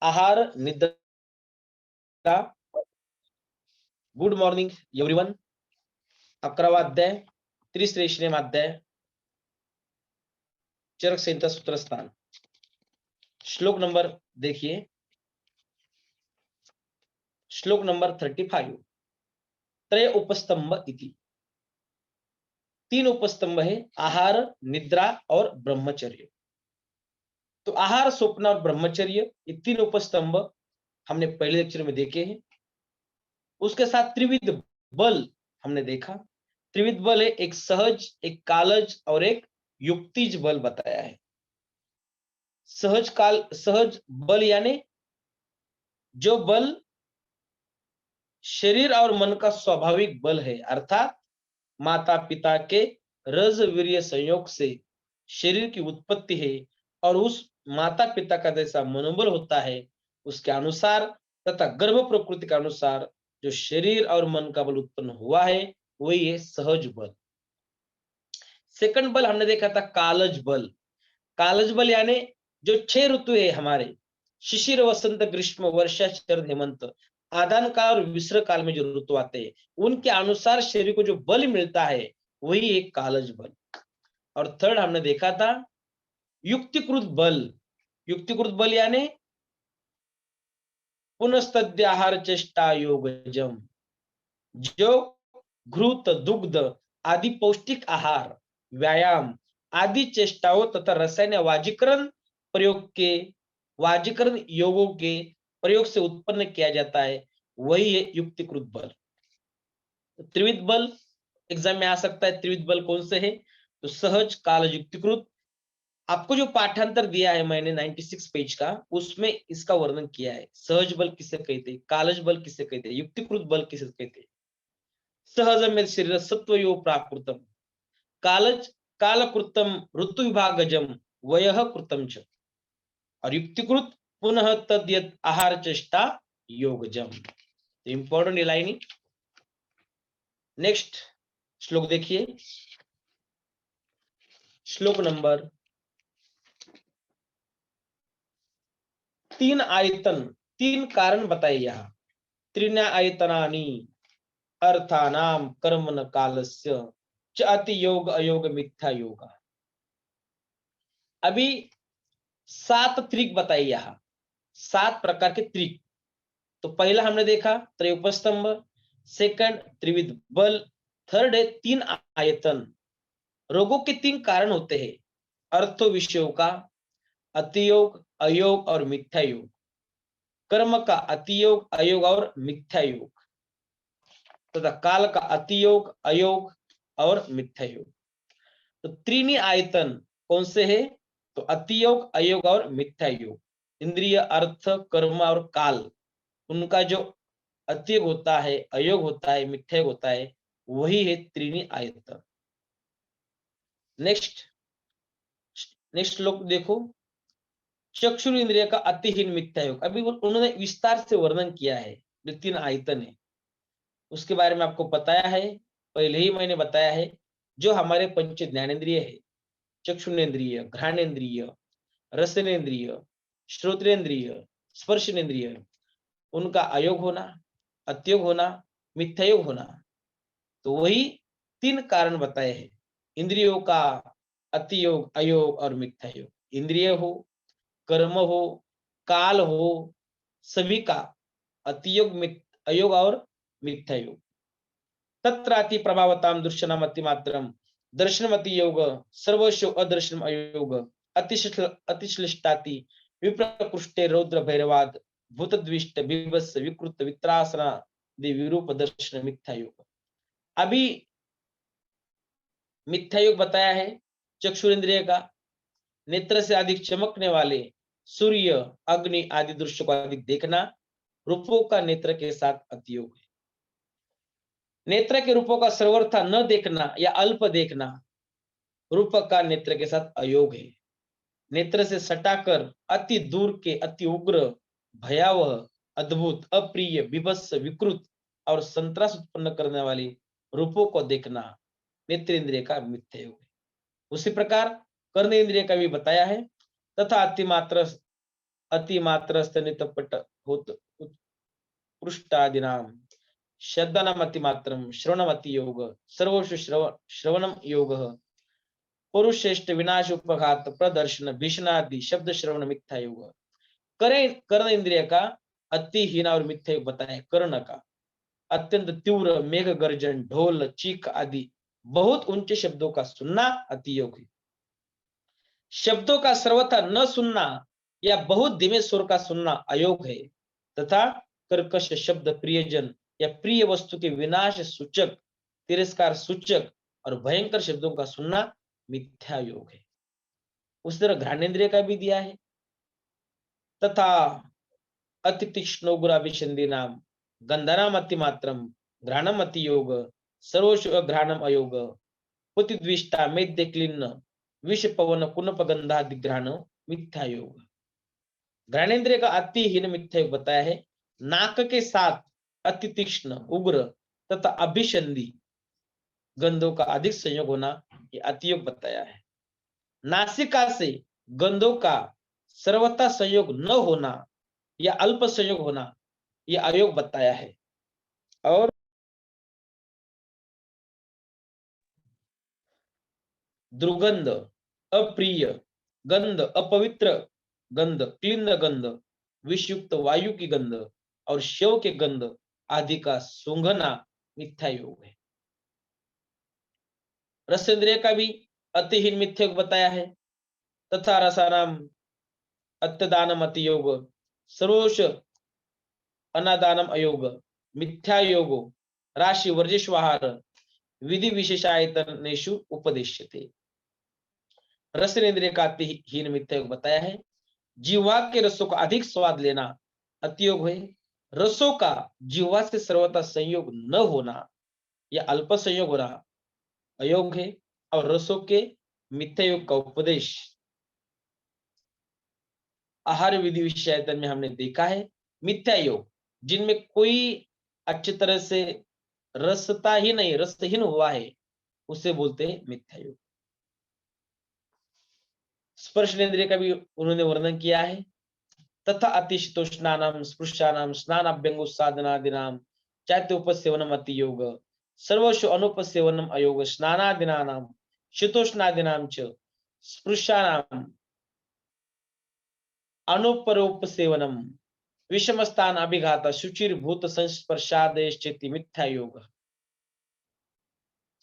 आहार निद्रा. Good morning everyone. 11वा अध्याय, त्रिश्रेष्ठीम अध्याय, चरक संहिता सूत्रस्थान. श्लोक नंबर देखिए, श्लोक नंबर 35. त्रय उपस्तंभ इति. 3 उपस्तंभ है, आहार, निद्रा और ब्रह्मचर्य. तो आहार, स्वप्न और ब्रह्मचर्य, ये 3 उपस्तंभ हमने पहले लेक्चर में देखे हैं. उसके साथ त्रिविध बल हमने देखा. त्रिविध बल है, एक सहज, एक कालज और एक युक्तिज बल बताया है. सहज बल यानी जो बल शरीर और मन का स्वाभाविक बल है, अर्थात माता पिता के रज वीर्य संयोग से शरीर की उत्पत्ति है और उस माता पिता का जैसा मनोबल होता है उसके अनुसार तथा गर्भ प्रकृति के अनुसार जो शरीर और मन का बल उत्पन्न हुआ है वही है सहज बल. सेकंड बल हमने देखा था कालज बल. कालज बल यानी जो 6 ऋतु है हमारे, शिशिर, वसंत, ग्रीष्म, वर्षा, शरद, हेमंत, आदान काल और विसर्ग काल में जो ऋतु आते हैं उनके अनुसार शरीर को जो बल मिलता है वही एक कालज बल. और थर्ड हमने देखा था युक्तिकृत बल. युक्तिकृत बल यानी पुनस्तद्याहार चेष्टा योगजम, जो घृत, दुग्ध आदि पौष्टिक आहार, व्यायाम आदि चेष्टाओं तथा रसायन वाजीकरण योगों के प्रयोग से उत्पन्न किया जाता है वही है युक्तिकृत बल. त्रिविध बल एग्जाम में आ सकता है. त्रिविध बल कौन से है? तो सहज, कालज, युक्तिकृत. आपको जो पाठांतर दिया है मैंने 96 पेज का, उसमें इसका वर्णन किया है. सहज बल किसे कहते, कालज बल किसे कहते, युक्तिकृत बल किसे कहते. सहज में शरीर सत्वयो प्राकृतम, कालज कालकृतम ऋतु विभागजम वयः कृतम च, और युक्तिकृत पुनः तद्यत आहार चेष्टा योगजम. Important line. नेक्स्ट श्लोक देखिए, श्लोक नंबर 3 आयतन, 3 कारण बताए यहां. त्रिण्या आयतनानि अर्थानाम कर्मण कालस्य च अति योग अयोग मिथ्या योग. अभी 7 त्रिक बताई यहां, 7 प्रकार के त्रिक. तो पहला हमने देखा त्रयोपस्तंभ, सेकंड त्रिविध बल, थर्ड है 3 आयतन. रोगों के 3 कारण होते हैं, अर्थो विषयों का, अतियोग, अयोग और मिथ्या योग. कर्म का अतियोग, अयोग और मिथ्या योग, तथा काल का अतियोग, अयोग और मिथ्या योग. तो त्रीनी आयतन कौन से है? तो अतियोग, अयोग और मिथ्या योग. इंद्रिय, अर्थ, कर्म और काल, उनका जो अतियोग होता है, अयोग होता है, मिथ्या योग होता है, वही है त्रीनी आयतन. नेक्स्ट श्लोक देखो, चक्षु इंद्रिय का अतिहीन मिथ्या योग. अभी उन्होंने विस्तार से वर्णन किया है जो 3 आयतन है उसके बारे में आपको बताया है. पहले ही मैंने बताया है जो हमारे पंच ज्ञानेन्द्रिय है, चक्षुनेन्द्रिय, घ्राणेन्द्रिय, रसनेन्द्रिय, श्रोत्रेन्द्रिय, स्पर्शनेन्द्रिय, उनका अयोग होना, अत्योग होना, मिथ्या योग होना. तो वही 3 कारण बताए हैं. इंद्रियों का अतियोग, अयोग और मिथ्या योग. इंद्रिय हो, कर्म हो, काल हो, सभी का अतियोग, अयोग और मिथ्या योग. तत्राति प्रभावताम दर्शनम अतिमात्रम दर्शनमति योग सर्वस्व अदर्शनम अयोग अतिश्लिष्टाति विप्रकृष्टे रौद्र भैरवाद भूतद्विष्ट विभत्स विकृत वित्रासना विरूप दर्शन मिथ्या योग. अभी मिथ्या योग बताया है चक्षुरेंद्रिय का, नेत्र से अधिक चमकने वाले सूर्य, अग्नि आदि दृश्य को अधिक देखना, रूपों का नेत्र के साथ अतियोग है. नेत्र के रूपों का सर्वथा न देखना या अल्प देखना, रूप का नेत्र के साथ अयोग है. नेत्र से सटाकर अति दूर के अति उग्र, भयावह, अद्भुत, अप्रिय, विभत्स, विकृत और संत्रास उत्पन्न करने वाली रूपों को देखना नेत्रेंद्रिय का मिथ्या योग है. उसी प्रकार कर्णेंद्रिय का भी बताया है. तथा अतिमात्र अतिमात्रस्तनितपट होत उत्कृष्टादिनाम शब्दानाम अतिमात्रम श्रवणमति योग सर्वोष श्रवणम योग पुरुषेष्ठ विनाश उपघात प्रदर्शन भीषणादि शब्द श्रवण मिथ्या योग। कर्ण इंद्रिय का अति हीना और मिथ्या योग बताया। कर्ण का अत्यंत तीव्र मेघ गर्जन ढोल चीख आदि बहुत ऊंचे शब्दों का सुनना अति योग है। शब्दों का सर्वथा न सुनना या बहुत धीमे स्वर का सुनना अयोग है तथा कर्कश शब्द प्रियजन या प्रिय वस्तु के विनाश सूचक तिरस्कार सूचक और भयंकर शब्दों का सुनना मिथ्या योग है। उस तरह घ्राणेन्द्रिय का भी दिया है। तथा अति तीक्ष्णोग्राभिषंदी नाम गंधनाम अतिमात्रम घ्राणम अति योग सर्वोष घ्राणम अयोग पुतिद्विष्टा मेद्य क्लीन्न विष पवन कुनपगंधादि घ्राण मिथ्या योग। घ्राणेन्द्रिय का अति हीन मिथ्या योग बताया है। नाक के साथ अति तीक्ष्ण उग्र तथा अभिसंधि गंधों का अधिक संयोग होना ये अतियोग बताया है। नासिका से गंधों का सर्वथा संयोग न होना या अल्प संयोग होना यह अयोग बताया है। और दुर्गंध अप्रिय गंध अपवित्र गंध क्लीन्न गंध विषयुक्त वायु की गंध और शव के गंध आदि का सूंघना मिथ्या योग है। रसेंद्रिय का भी अतिहीन मिथ्या योग बताया है। तथा रसानाम अत्यदानम अति योग सरोष अनादानम अयोग मिथ्या योगो राशि वर्जिष्वाहार विधि विशेषायतनेषु उपदेश्यते। रसनेन्द्रिय का अतिहीन मिथ्या योग बताया है। जीवा के रसों का अधिक स्वाद लेना अतियोग है। रसों का जीवा से सर्वथा संयोग न होना या अल्प संयोग होना अयोग है। और रसों के मिथ्या योग का उपदेश आहार विधि विषयायतन में हमने देखा है। मिथ्या योग जिनमें कोई अच्छी तरह से रसता ही नहीं रसहीन हुआ है उसे बोलते हैं मिथ्या योग। स्पर्शनेन्द्रिय का भी उन्होंने वर्णन किया है। तथा अतिशीतोष्णानाम स्पृशानाम स्नानाभ्यंगोत्सादनादिनाम चात्योपसेवनम अति योग सर्वस्व अनुपसेवनम अयोग स्नानादिनानाम शीतोष्णादिनाम च स्पृशानाम अनुपरोपसेवनम विषमस्थान अभिघात शुचिर्भूत संस्पर्शादेश्चेति मिथ्या योग।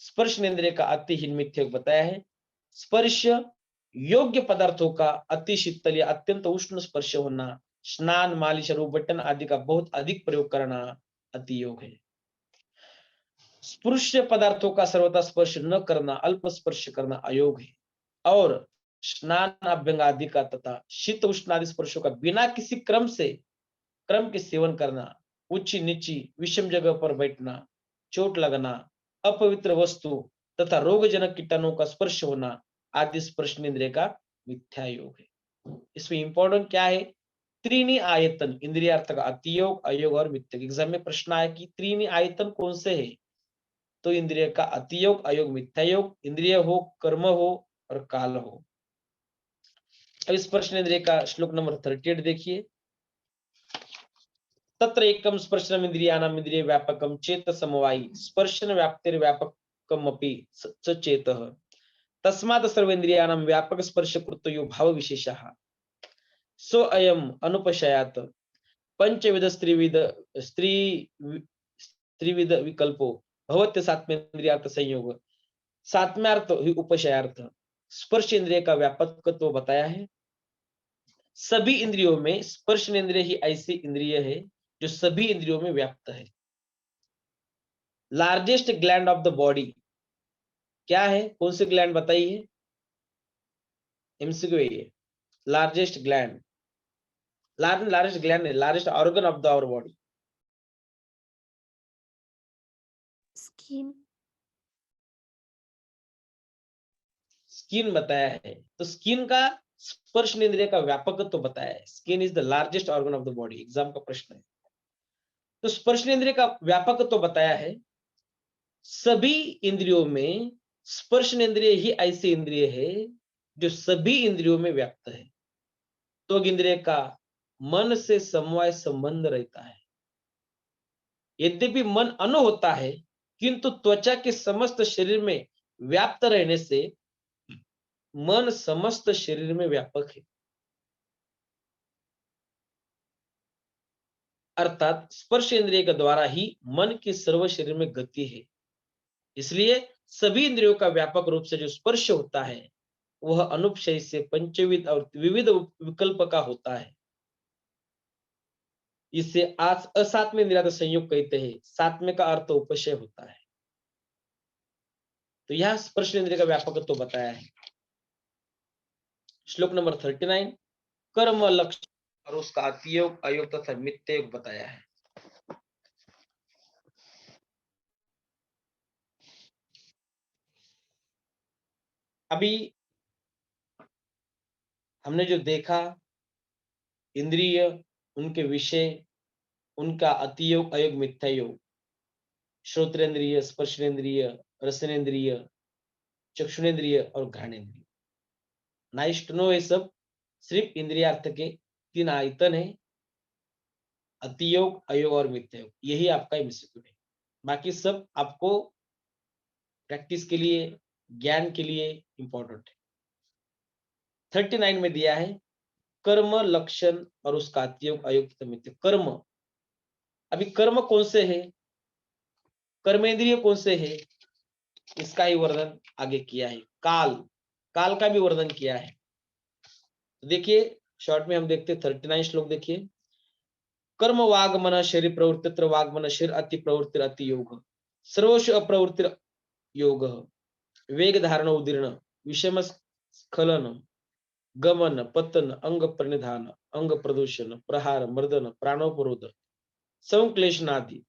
स्पर्शनेन्द्रिय का अतिहीन मिथ्या योग बताया है। स्पर्श योग्य पदार्थों का अति शीतल या अत्यंत उष्ण स्पर्श होना स्नान मालिश और बटन आदि का बहुत अधिक प्रयोग करना अति योग है। स्पृश्य पदार्थों का सर्वथा स्पर्श न करना अल्प स्पर्श करना अयोग है। और स्नान अभ्यंग आदि का तथा शीत उष्ण आदि स्पर्शों का बिना किसी क्रम के सेवन करना ऊंची नीची विषम जगह पर बैठना चोट लगना अपवित्र वस्तु तथा रोगजनक कीटाणुओं का स्पर्श होना आदि स्पर्शनेन्द्रिय का मिथ्या योग है। इसमें इंपॉर्टेंट क्या है? त्रीनी आयतन इंद्रियार्थ का अतियोग अयोग और मिथ्या। एग्जाम में प्रश्न आया कि त्रीनी आयतन कौन से है? तो इंद्रिय का अतियोग अयोग मिथ्या योग इंद्रिय हो कर्म हो और काल हो। अब स्पर्शनेन्द्रिय का श्लोक नंबर 38 देखिए। तत्र एकम स्पर्शनम इंद्रियाणाम इंद्रिय व्यापकम चेत समवायी स्पर्शन व्याप्तिर व्यापकम अपि सचेतः तस्मात् सर्वेन्द्रियाणाम व्यापक स्पर्श कृतयो भाव विशेषः सो अयम अनुपशयात पंचविध स्त्रीविध विकल्पो भवत्य सात्मेन्द्रियार्थ संयोग। सात्म्यार्थ ही उपशयार्थ। स्पर्श इंद्रिय का व्यापकत्व बताया है। सभी इंद्रियों में स्पर्शनेन्द्रिय ही ऐसी इंद्रिय है जो सभी इंद्रियों में व्याप्त है। Largest gland of the body क्या है? कौन सी ग्लैंड बताइए? एमसीक्यू है। लार्जेस्ट ग्लैंड लार्जेस्ट ग्लैंड है largest organ of the our body. Skin skin बताया है। तो स्किन का स्पर्शनेन्द्रिय का व्यापकत्व तो बताया है। Skin is the largest organ of the body. Exam का प्रश्न है। तो स्पर्शनेन्द्रिय का व्यापकत्व तो बताया है। सभी इंद्रियों में स्पर्शनेन्द्रिय ही ऐसी इंद्रिय है जो सभी इंद्रियों में व्याप्त है। तो इंद्रिय का मन से समवाय संबंध रहता है। यद्यपि मन अन्न होता है, किंतु त्वचा के समस्त शरीर में व्याप्त रहने से मन समस्त शरीर में व्यापक है। अर्थात स्पर्श इंद्रिय के द्वारा ही मन की सर्व शरीर में गति है। इसलिए सभी इंद्रियों का व्यापक रूप से जो स्पर्श होता है वह अनुपशय से पंचविध और विविध विकल्प का होता है। इसे आज असात्म इंद्रिया का संयोग कहते हैं। सात्म्य का अर्थ उपशय होता है। तो यह स्पर्श इंद्रिय का व्यापकत्व तो बताया है। श्लोक नंबर 39 कर्म लक्ष्य और उसका अतियोग अयोग तथा मिथ्या योग बताया है। अभी हमने जो देखा इंद्रिय, उनके विषय, उनका अतियोग अयोग मिथ्या योग, श्रोत्रेंद्रिय, स्पर्शेंद्रिय, रसनेन्द्रिय, चक्षुरेंद्रिय और घ्राणेन्द्रिय। नाइस टू नो, ये सब सिर्फ इंद्रियार्थ के 3 आयतन है, अतियोग अयोग और मिथ्या योग। यही आपका एमसीक्यू है। बाकी सब आपको प्रैक्टिस के लिए, ज्ञान के लिए इंपॉर्टेंट है। 39 में दिया है कर्म लक्षण और उसका अतियोग अयोग तथा मिथ्या। कर्म, अभी कर्म कौन से है, कर्मेंद्रिय कौन से है, इसका ही वर्णन आगे किया है। काल, काल का भी वर्णन किया है। तो देखिए शॉर्ट में हम देखते 39 श्लोक देखिए। कर्म वाग मन शरीर प्रवृत्ति वाग मन शरीर अति प्रवृत्ति अति योग सर्वस्व अप्रवृत्ति योग वेग धारण उदीर्ण विषम स्खलन गमन पतन अंग प्रणिधान अंग प्रदूषण प्रहार मर्दन प्राणोपरोध संक्लेशनादि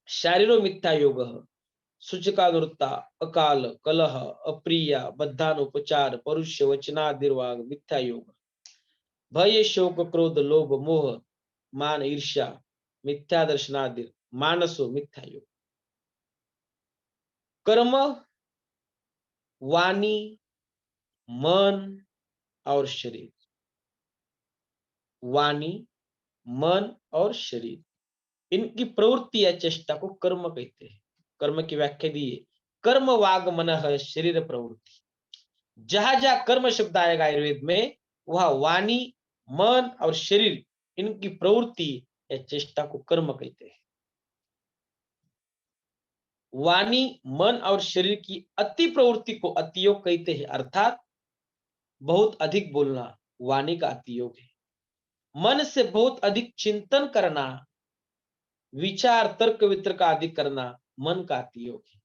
शारीरो मिथ्या योग सूचकानुवृत्ता अकाल कलह अप्रिया बद्धानुपचार परुष्य वचनादिर्वाग मिथ्या योग भय शोक क्रोध लोभ मोह मान ईर्ष्या मिथ्या दर्शनादि मानसो मिथ्या योग। कर्म, वाणी, मन और शरीर, वाणी, मन और शरीर, इनकी प्रवृत्ति या चेष्टा को कर्म कहते हैं। कर्म की व्याख्या दी है कर्म वाग मन है शरीर प्रवृत्ति। जहां जहां कर्म शब्द आएगा आयुर्वेद में वह वाणी, मन और शरीर, इनकी प्रवृत्ति या चेष्टा को कर्म कहते हैं। वाणी, मन और शरीर की अति प्रवृत्ति को अतियोग कहते हैं। अर्थात बहुत अधिक बोलना वाणी का अतियोग है। मन से बहुत अधिक चिंतन करना, विचार तर्क वितर्क आदि करना मन का अतियोग है।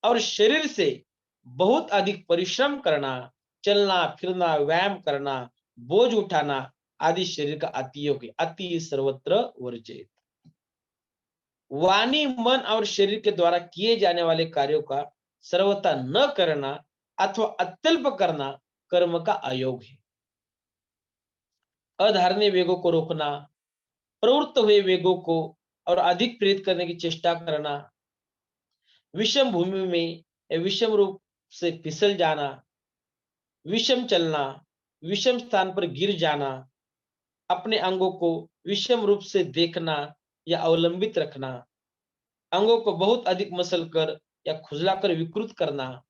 और शरीर से बहुत अधिक परिश्रम करना, चलना फिरना व्यायाम करना बोझ उठाना आदि शरीर का अतियोग है। अति सर्वत्र वर्जित। वाणी, मन और शरीर के द्वारा किए जाने वाले कार्यों का सर्वथा न करना अथवा अत्यल्प करना कर्म का अयोग है। अधारणीय वेगों को रोकना, प्रवृत्त हुए वेगों को और अधिक प्रेरित करने की चेष्टा करना, विषम भूमि में विषम रूप से फिसल जाना, विषम चलना, विषम स्थान पर गिर जाना, अपने अंगों को विषम रूप से देखना या अवलंबित रखना, अंगों को बहुत अधिक मसल कर या खुजलाकर विकृत करना,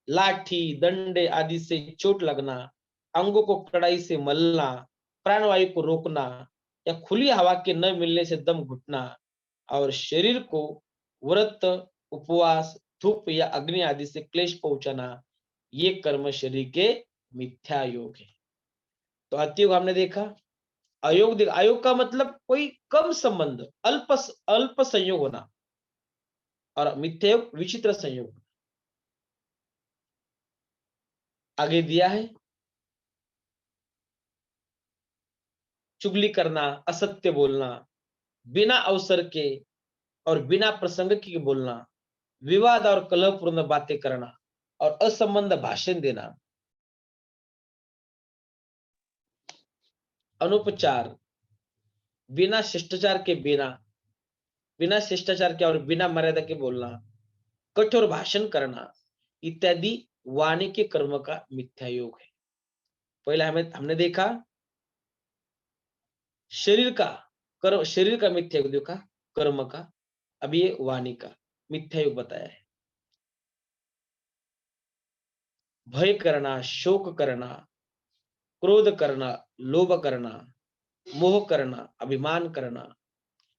लाठी दंडे आदि से चोट लगना, अंगों को कड़ाई से मलना, प्राणवायु को रोकना या खुली हवा के न मिलने से दम घुटना और शरीर को व्रत, उपवास, धूप या अग्नि आदि से क्लेश पहुंचाना, ये कर्म शरीर के मिथ्या योग है। तो अतियोग हमने देखा, अयोग देखा। अयोग का मतलब कोई कम संबंध, अल्प संयोग होना, और मिथ्या योग विचित्र संयोग। आगे दिया है चुगली करना, असत्य बोलना, बिना अवसर के और बिना प्रसंग के बोलना, विवाद और कलहपूर्ण बातें करना और असंबंध भाषण देना, अनुपचार, बिना शिष्टाचार के बिना शिष्टाचार के और बिना मर्यादा के बोलना, कठोर भाषण करना इत्यादि वाणी के कर्म का मिथ्या योग है। पहले हमने देखा शरीर का मिथ्या युग देखा, कर्म का, अब ये वाणी का मिथ्या युग बताया है। भय करना, शोक करना, क्रोध करना, लोभ करना, मोह करना, अभिमान करना,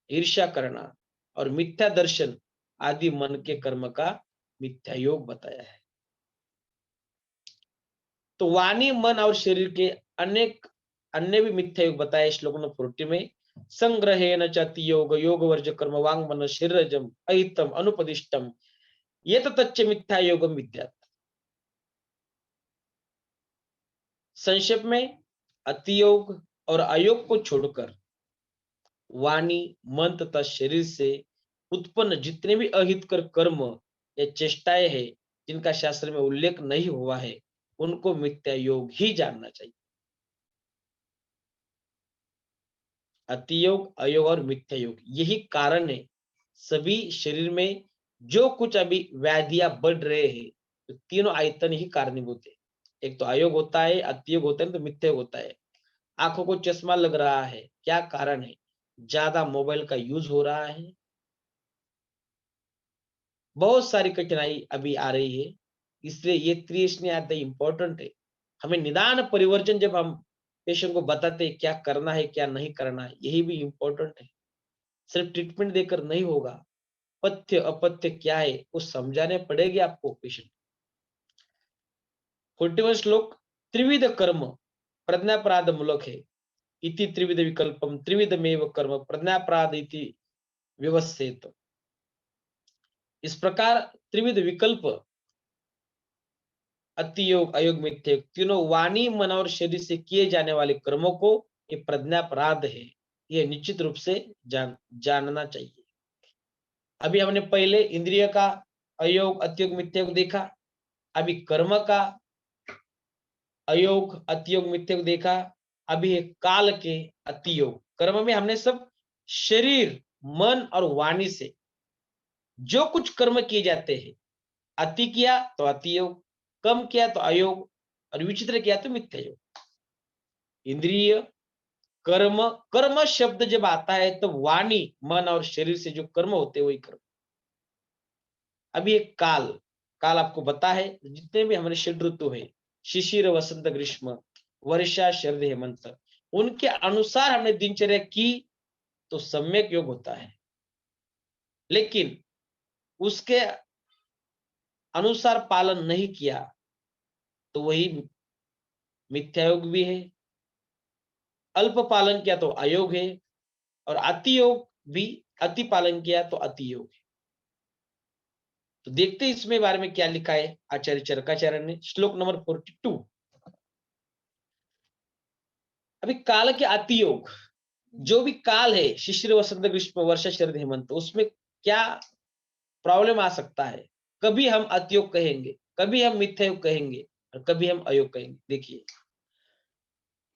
ईर्ष्या करना और मिथ्या दर्शन आदि मन के कर्म का मिथ्या योग बताया है। तो वाणी, मन और शरीर के अनेक अन्य भी मिथ्या योग बताए श्लोक नंबर 40 में। संग्रहेण च अति योग, योग वर्ज कर्म वांग मन शरीरजम अहितम अनुपदिष्टम ये तच्च मिथ्या योगम विद्यात्। संक्षेप में अति योग और अयोग को छोड़कर वाणी, मन तथा शरीर से उत्पन्न जितने भी अहितकर कर्म या चेष्टाएं हैं जिनका शास्त्र में उल्लेख नहीं हुआ है उनको मिथ्या योग ही जानना चाहिए। अति योग, अयोग और मिथ्या योग यही कारण है सभी शरीर में जो कुछ अभी व्याधियां बढ़ रहे हैं तो तीनों आयतन ही कारणीभूत है। एक तो अयोग होता है, अतियोग होता है, तो मिथ्या योग होता है। आंखों को चश्मा लग रहा है, क्या कारण है? ज्यादा मोबाइल का यूज हो रहा है। बहुत सारी कठिनाई अभी आ रही है, इसलिए ये त्रिशनी आदि इंपॉर्टेंट है। हमें निदान परिवर्तन जब हम पेशेंट को बताते हैं क्या करना है क्या नहीं करना है, यही भी इंपॉर्टेंट है। सिर्फ ट्रीटमेंट देकर नहीं होगा, पथ्य अपथ्य क्या है वो समझाने पड़ेगी आपको पेशेंट। 41 श्लोक, त्रिविध कर्म प्रज्ञापराध मूलक है, इति त्रिविध विकल्पम त्रिविधमेव कर्म प्रज्ञापराध इति व्यवस्थित। इस प्रकार त्रिविध विकल्प अति योग, अयोग, मिथ्या योग तीनों वाणी, मन और शरीर से किए जाने वाले कर्मों को ये प्रज्ञापराध है, ये निश्चित रूप से जानना चाहिए। अभी हमने पहले इंद्रिय का अयोग, अतियोग, मिथ्या योग देखा। अभी कर्म का अयोग, अतियोग, मिथ्या योग देखा। अभी है काल के अतियोग। कर्म में हमने सब शरीर, मन और वाणी से जो कुछ कर्म किए जाते हैं, अति किया तो अतियोग, कम किया तो अयोग और विचित्र किया तो मिथ्या योग। इंद्रिय, कर्म, कर्म शब्द जब आता है तो वाणी, मन और शरीर से जो कर्म होते हैं वही कर्म। अभी एक काल, काल आपको पता है जितने भी हमारे षड ऋतु है, शिशिर, वसंत, ग्रीष्म, वर्षा, शरद, हेमंत, उनके अनुसार हमने दिनचर्या की तो सम्यक योग होता है। लेकिन उसके अनुसार पालन नहीं किया तो वही मिथ्या योग भी है। अल्प पालन किया तो अयोग है और अति योग भी, अति पालन किया तो अति योग है। तो देखते हैं इसमें बारे में क्या लिखा है आचार्य चरकाचार्य ने। श्लोक नंबर 42। अभी काल के अति योग, जो भी काल है शिशिर, वसंत, ग्रीष्म, वर्षा, शरद, हेमंत, उसमें क्या प्रॉब्लम आ सकता है? कभी हम अतियोग कहेंगे, कभी हम मिथ्या योग कहेंगे और कभी हम अयोग कहेंगे। देखिए,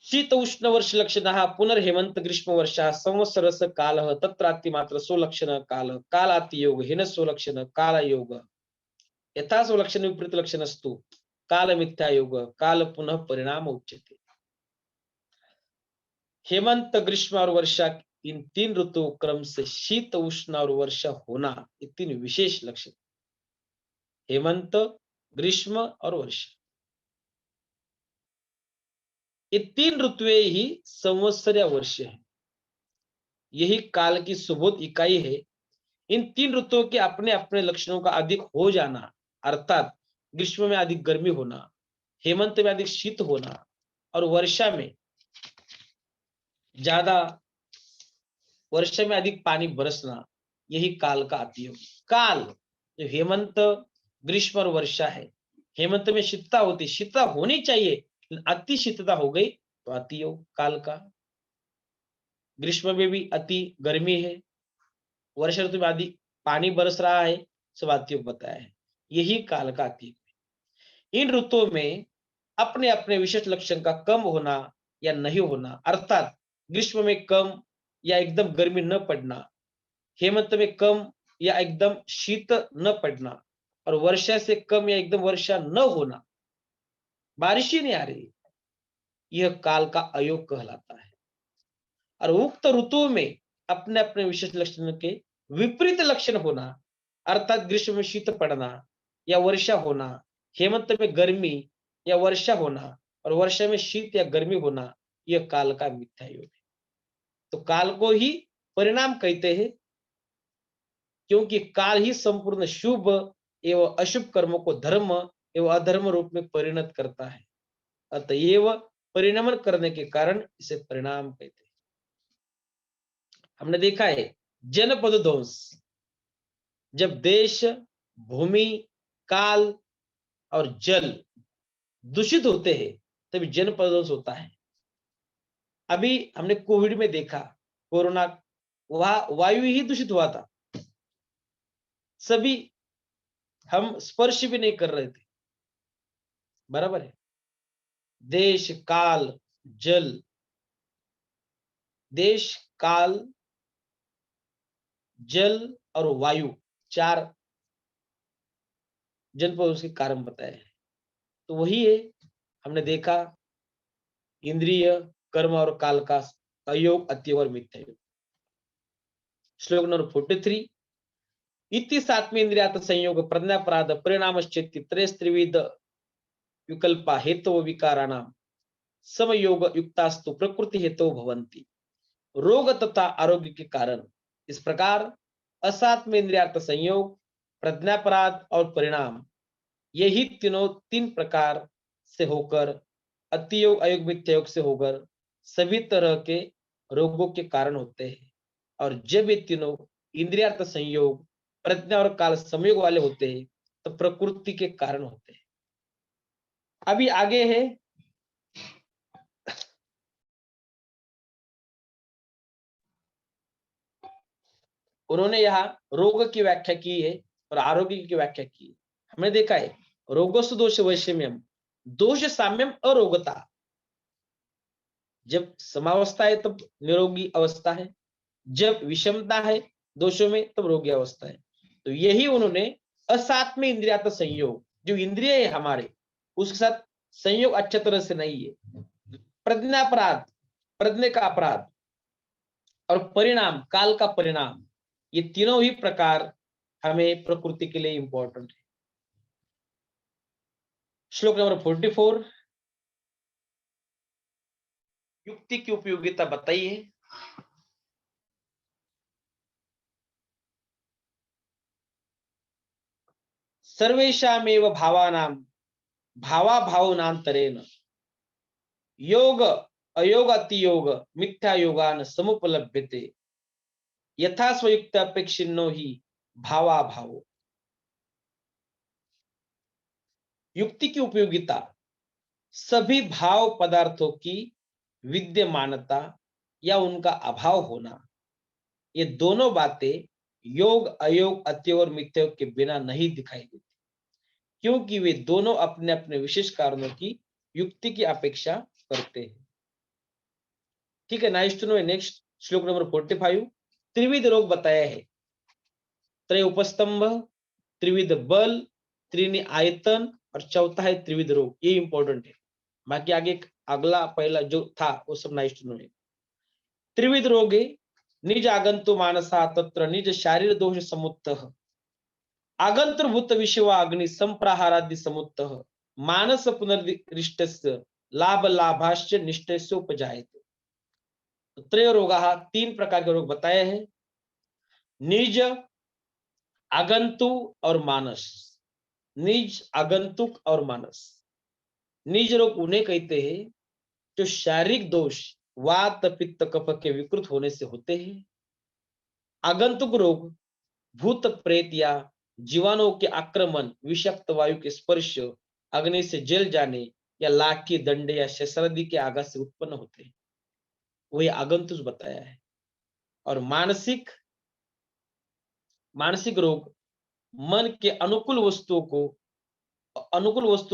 शीत उष्ण वर्ष लक्षण पुनर्हेमंत ग्रीष्म वर्षा संवत्सरस काल तत्राति मात्र सो लक्षण काल कालाति योग हेन सो लक्षण काल योग यथा सो लक्षण विपरीत लक्षणस्तु काल मिथ्या योग काल पुनः परिणाम उच्यते। हेमंत, ग्रीष्म और वर्षा, इन तीन ऋतु क्रम से शीत, उष्ण और वर्षा होना, ये तीन विशेष लक्षण। हेमंत, ग्रीष्म और वर्षा, ये तीन ऋतुएं ही संवत्सर या वर्ष है। यही काल की सुबोध इकाई है। इन तीन ऋतुओं के अपने अपने लक्षणों का अधिक हो जाना, अर्थात ग्रीष्म में अधिक गर्मी होना, हेमंत में अधिक शीत होना और वर्षा में ज्यादा, वर्षा में अधिक पानी बरसना, यही काल का अतियोग। काल जो हेमंत, ग्रीष्म और वर्षा है, हेमंत में शीतता होती, शीतता होनी चाहिए, अति शीतता हो गई तो अतियोग काल का। ग्रीष्म में भी अति गर्मी है, वर्षा ऋतु में अधिक पानी बरस रहा है, सब अतियोग बताया है, यही काल का अतियोग। इन ऋतुओं में अपने अपने विशेष लक्षण का कम होना या नहीं होना, अर्थात ग्रीष्म में कम या एकदम गर्मी न पड़ना, हेमंत में कम या एकदम शीत न पड़ना और वर्षा से कम या एकदम वर्षा न होना, बारिश ही नहीं आ रही, यह काल का अयोग कहलाता है। और उक्त ऋतु में अपने अपने विशेष लक्षण के विपरीत लक्षण होना, अर्थात ग्रीष्म में शीत पड़ना या वर्षा होना, हेमंत में गर्मी या वर्षा होना और वर्षा में शीत या गर्मी होना, यह काल का मिथ्या योग है। तो काल को ही परिणाम कहते हैं, क्योंकि काल ही संपूर्ण शुभ एवं अशुभ कर्मों को धर्म एवं अधर्म रूप में परिणत करता है। अतएव परिणमन करने के कारण इसे परिणाम कहते हैं। हमने देखा है जनपद ध्वंस, जब देश, भूमि, काल और जल दूषित होते हैं तभी जनपद ध्वंस होता है। अभी हमने कोविड में देखा, कोरोना, वहां वायु ही दूषित हुआ था, सभी हम स्पर्श भी नहीं कर रहे थे, बराबर है। देश, काल, जल, देश, काल, जल और वायु, चार जनपद उसके कारण बताए हैं। तो वही है, हमने देखा इंद्रिय, कर्म और काल का अयोग, अत्ययोग और मिथ्या योग। श्लोक नंबर 43, इति सात्मेन्द्रियात संयोग प्रज्ञापराध परिणामश्चेति त्रयस्त्रिविध विकल्पा हेतु विकाराणां समयोग युक्तास्तु प्रकृति हेतु भवन्ति। रोग तथा आरोग्य के कारण इस प्रकार असात्म इंद्रियार्थ संयोग, प्रज्ञापराध और परिणाम, यही तीनों तीन प्रकार से होकर अतियोग, अयोग, मिथ्यायोग से होकर सभी तरह के रोगों के कारण होते हैं। और जब ये तीनों इंद्रियार्थ संयोग, प्रज्ञा और काल संयोग वाले होते हैं तो प्रकृति के कारण होते हैं। अभी आगे है उन्होंने यहाँ रोग की व्याख्या की है और आरोग्य की व्याख्या की है। हमने देखा है रोगोस दोष वैषम्यम, दोष साम्यम अरोगता। जब समावस्था है तब निरोगी अवस्था है, जब विषमता है दोषों में तब रोगी अवस्था है। तो यही उन्होंने असात्म इंद्रियात संयोग, जो इंद्रिय है हमारे, उसके साथ संयोग अच्छे तरह से नहीं है, प्रज्ञापराध, प्रज्ञा का अपराध और परिणाम, काल का परिणाम, ये तीनों ही प्रकार हमें प्रकृति के लिए इंपॉर्टेंट है। श्लोक नंबर 44, युक्ति की उपयोगिता बताइए। सर्वेषामेव भावानां भावाभावनांतरेण योग अयोग अतियोग मिथ्या योगान समुपलभ्यते यथा स्वयुक्त अपेक्षिन्नो ही भावाभावो। युक्ति की उपयोगिता, सभी भाव पदार्थों की विद्यमानता या उनका अभाव होना, ये दोनों बातें योग, अयोग, अतियोग और मिथ्यायोग के बिना नहीं दिखाई देती, क्योंकि वे दोनों अपने अपने विशेष कारणों की युक्ति की अपेक्षा करते हैं। ठीक है, नाइस टू नो। नेक्स्ट श्लोक नंबर 45, त्रिविध रोग बताया है, त्रय उपस्तंभ, त्रिविध बल, त्रिनी आयतन और चौथा है त्रिविध रोग। ये इंपॉर्टेंट है, बाकी आगे अगला पहला जो था वो सब नाइस टू नो है। त्रिविध रोगे निज आगंतु मानसा तत्र निज शारीर दोष समुत्तः आगंतुर्भूत विश्व अग्नि संप्राहारादि समुत्तः मानस पुनर्दृष्टस्य लाभ लाभाश्च निष्ठस्य उपजायते। तो त्रय रोगाः, तीन प्रकार के रोग बताए हैं, निज, आगंतु और मानस। निज, आगंतुक और मानस। निज रोग उन्हें कहते हैं जो शारीरिक दोष वात, पित्त, कफ के विकृत होने से होते हैं। आगंतुक रोग भूत प्रेत या जीवाणुओं के आक्रमण, विषाक्त वायु के स्पर्श, अग्नि से जल जाने या लाठी, दंडे या शस्त्रादि के आघात से उत्पन्न होते हैं, वही आगंतुक बताया है। और मानसिक रोग मन के अनुकूल वस्तुओं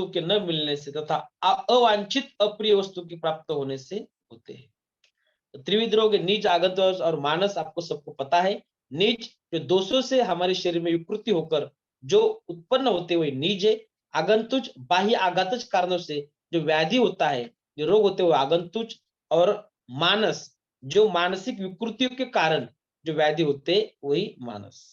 के न मिलने से तथा अवांछित अप्रिय वस्तु की प्राप्त होने से होते हैं। तो त्रिविध रोग निज, आगंतुक और मानस आपको सबको पता है। निज जो दोषों से हमारे शरीर में विकृति होकर जो उत्पन्न होते हुए निज है। आगंतुक बाह्य आघातज कारणों से जो व्याधि होता है, जो रोग होते हुए आगंतुक। और मानस जो मानसिक विकृतियों के कारण जो व्याधि होते वही मानस।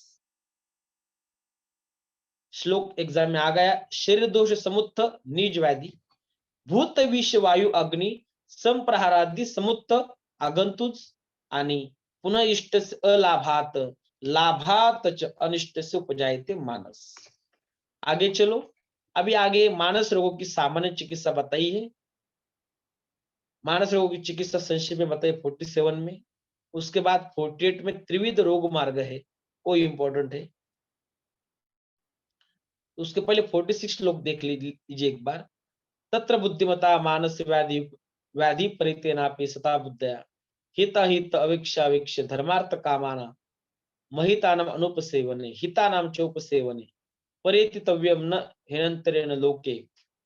श्लोक एग्जाम में आ गया। शरीर दोष समुत्थ निज व्याधि, भूत विष वायू अग्नि संप्रहारादि समुत्थ आगंतुच आणि पुनः इष्ट से अलाभात लाभात च अनिष्ट से उपजायते मानस। आगे चलो, अभी आगे मानस रोगों की सामान्य चिकित्सा बताई है। मानस रोगों की चिकित्सा संक्षेप में बताई 47 में। उसके बाद 48 में त्रिविध रोग मार्ग है, वो इंपॉर्टेंट है। उसके पहले 46 लोग देख लीजिए एक बार। तत्र बुद्धिमता मानस व्याधि व्याधि परितेनापि सता बुद्धया हित अवीक्ष धर्मार्थ कामाना महितानाम अनुपसेवने हितानाम चोपसेवने परेतितव्यम न हेनंतरेण लोके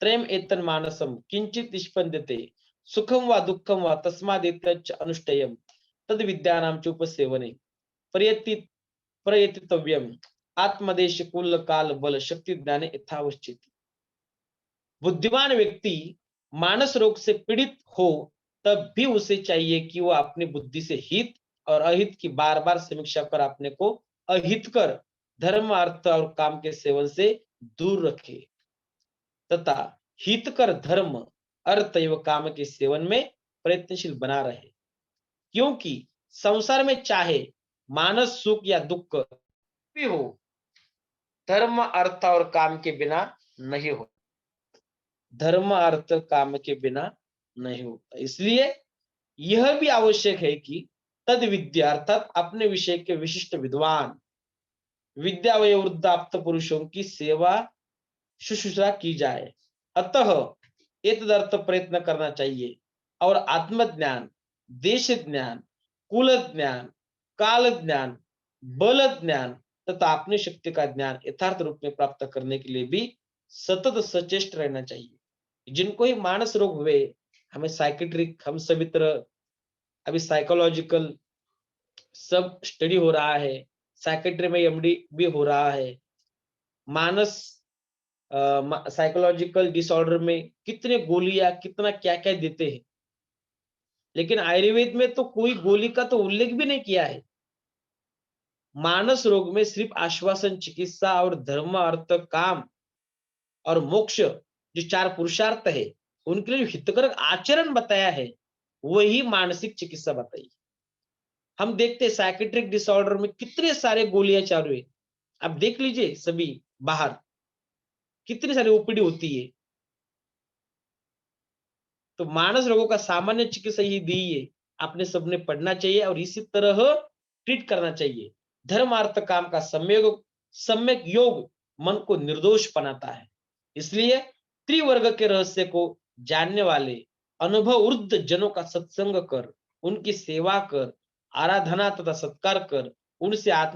त्रयम एतन मानसम किंचित निष्पद्यते सुखम वा दुःखम वा तस्मादेतच्च अनुष्ठेयम तद विद्यानाम चोपसेवने प्रयतितव्यम आत्मदेश कुल काल बल शक्ति ज्ञान यथावस्थिति। बुद्धिमान व्यक्ति मानस रोग से पीड़ित हो तब भी उसे चाहिए कि वो अपनी बुद्धि से हित और अहित की बार बार समीक्षा कर अपने को अहित कर धर्म अर्थ और काम के सेवन से दूर रखे तथा हितकर धर्म अर्थ एवं काम के सेवन में प्रयत्नशील बना रहे, क्योंकि संसार में चाहे मानस सुख या दुख भी हो, धर्म अर्थ और काम के बिना नहीं हो। धर्म अर्थ काम के बिना नहीं होता। इसलिए यह भी आवश्यक है कि तद विद्या अर्थात अपने विषय के विशिष्ट विद्वान विद्या व वृद्धाप्त पुरुषों की सेवा शुश्रूषा की जाए। अतः एतदर्थ प्रयत्न करना चाहिए और आत्मज्ञान, देश ज्ञान, कुल ज्ञान, काल ज्ञान, बल ज्ञान तथा अपनी शक्ति का ज्ञान यथार्थ रूप में प्राप्त करने के लिए भी सतत सचेष्ट रहना चाहिए। जिनको ही मानस रोग हुए, हमें साइकेट्रिक, हम सभी तरह अभी साइकोलॉजिकल सब स्टडी हो रहा है, साइकेट्री में एमडी भी हो रहा है। मानस साइकोलॉजिकल डिसऑर्डर में कितने गोलियां कितना क्या क्या देते हैं, लेकिन आयुर्वेद में तो कोई गोली का तो उल्लेख भी नहीं किया है। मानस रोग में सिर्फ आश्वासन, चिकित्सा और धर्म अर्थ काम और मोक्ष जो 4 पुरुषार्थ है उनके लिए हितकारक आचरण बताया है, वही मानसिक चिकित्सा बताई। हम देखते हैं साइकेट्रिक डिसऑर्डर में कितने सारे गोलियां चालू है। आप देख लीजिए, सभी बाहर कितनी सारी ओपीडी होती है। तो मानस रोगों का सामान्य चिकित्सा ही दी है, आपने सबने पढ़ना चाहिए और इसी तरह ट्रीट करना चाहिए। धर्म अर्थ काम का सम्यक योग मन को निर्दोष बनाता है। इसलिए त्रिवर्ग के रहस्य को जानने वाले अनुभव वृद्ध जनों का सत्संग कर, उनकी सेवा कर, आराधना तथा सत्कार कर, उनसे आत्म